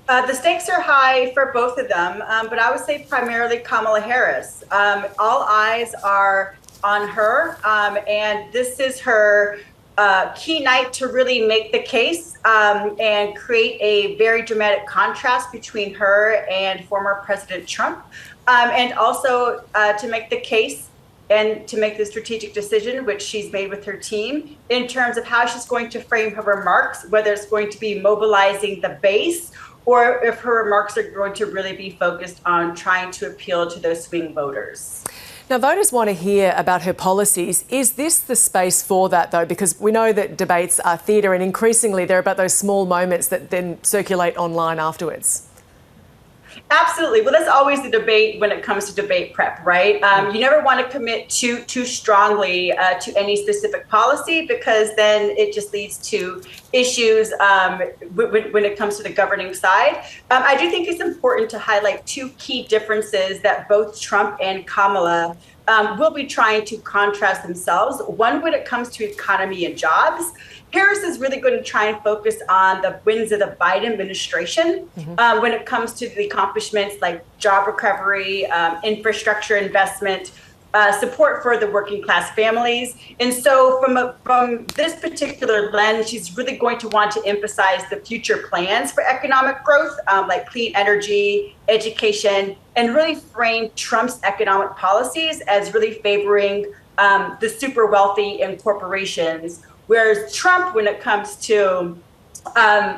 The stakes are high for both of them, but I would say primarily Kamala Harris. All eyes are on her, and this is her key night to really make the case and create a very dramatic contrast between her and former President Trump, and also to make the case and to make the strategic decision, which she's made with her team, in terms of how she's going to frame her remarks, whether it's going to be mobilizing the base or if her remarks are going to really be focused on trying to appeal to those swing voters. Now, voters want to hear about her policies. Is this the space for that, though? Because we know that debates are theatre and increasingly they're about those small moments that then circulate online afterwards. Absolutely. Well, that's always the debate when it comes to debate prep, right? You never want to commit too strongly to any specific policy, because then it just leads to issues when it comes to the governing side. I do think it's important to highlight two key differences that both Trump and Kamala will be trying to contrast themselves. One, when it comes to economy and jobs, Harris is really going to try and focus on the wins of the Biden administration when it comes to the accomplishments like job recovery, infrastructure investment, support for the working class families. And so from this particular lens, she's really going to want to emphasize the future plans for economic growth, like clean energy, education, and really frame Trump's economic policies as really favoring the super wealthy and corporations. Whereas Trump, when it comes to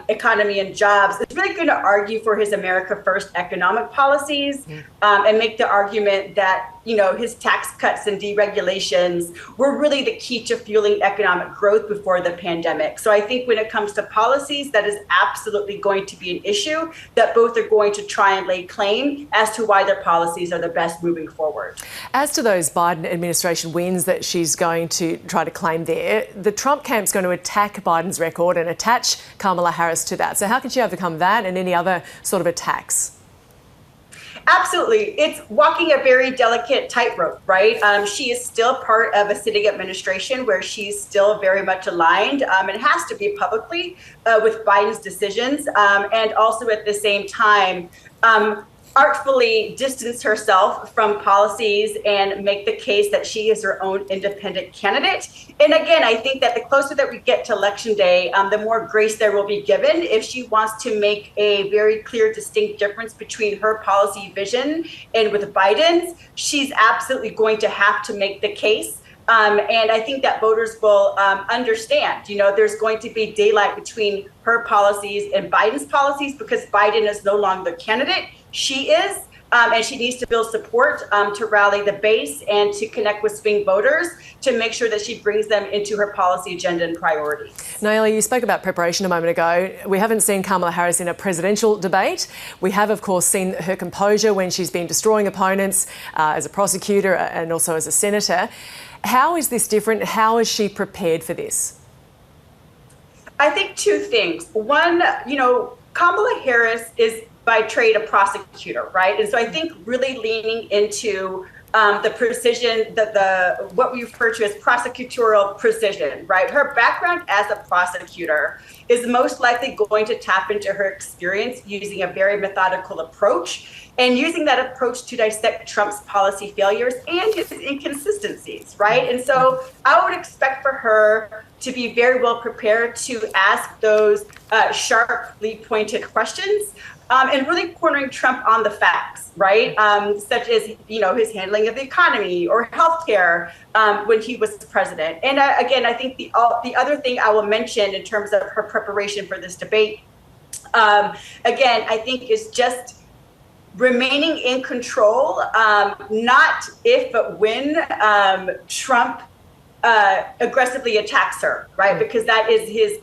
economy and jobs, is really going to argue for his America First economic policies and make the argument that, you know, his tax cuts and deregulations were really the key to fueling economic growth before the pandemic. So I think when it comes to policies, that is absolutely going to be an issue that both are going to try and lay claim as to why their policies are the best moving forward. As to those Biden administration wins that she's going to try to claim there, the Trump camp's going to attack Biden's record and attach Kamala Harris to that. So how can she overcome that and any other sort of attacks? Absolutely. It's walking a very delicate tightrope, right? She is still part of a sitting administration where she's still very much aligned and has to be publicly with Biden's decisions, and also at the same time artfully distance herself from policies and make the case that she is her own independent candidate. And again, I think that the closer that we get to Election Day, the more grace there will be given if she wants to make a very clear, distinct difference between her policy vision and with Biden's. She's absolutely going to have to make the case. And I think that voters will understand, you know, there's going to be daylight between her policies and Biden's policies because Biden is no longer the candidate. She is, and she needs to build support to rally the base and to connect with swing voters to make sure that she brings them into her policy agenda and priorities. Naomi, you spoke about preparation a moment ago. We haven't seen Kamala Harris in a presidential debate. We have, of course, seen her composure when she's been destroying opponents as a prosecutor and also as a senator. How is this different? How is she prepared for this? I think two things. One, you know, Kamala Harris is by trade a prosecutor, right? And so I think really leaning into the precision, what we refer to as prosecutorial precision, right? Her background as a prosecutor is most likely going to tap into her experience using a very methodical approach and using that approach to dissect Trump's policy failures and his inconsistencies, right? And so I would expect for her to be very well prepared to ask those sharply pointed questions and really cornering Trump on the facts, right? Such as, you know, his handling of the economy or healthcare when he was president. And again, I think the other thing I will mention in terms of her preparation for this debate, again, I think is just remaining in control, not if, but when Trump aggressively attacks her, right? Because that is his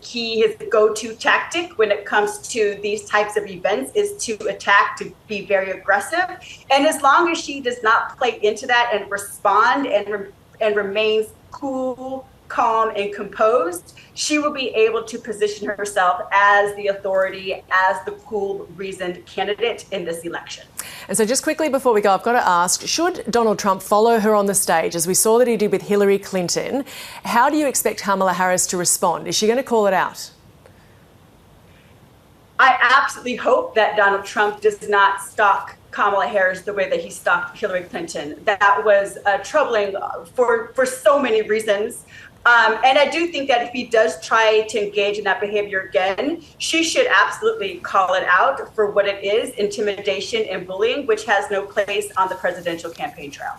go-to tactic when it comes to these types of events is to attack, to be very aggressive. And as long as she does not play into that and respond and remains cool, calm, and composed, she will be able to position herself as the authority, as the cool, reasoned candidate in this election. And so just quickly before we go, I've got to ask, should Donald Trump follow her on the stage, as we saw that he did with Hillary Clinton, how do you expect Kamala Harris to respond? Is she going to call it out? I absolutely hope that Donald Trump does not stalk Kamala Harris the way that he stalked Hillary Clinton. That was troubling for so many reasons. And I do think that if he does try to engage in that behavior again, she should absolutely call it out for what it is, intimidation and bullying, which has no place on the presidential campaign trail.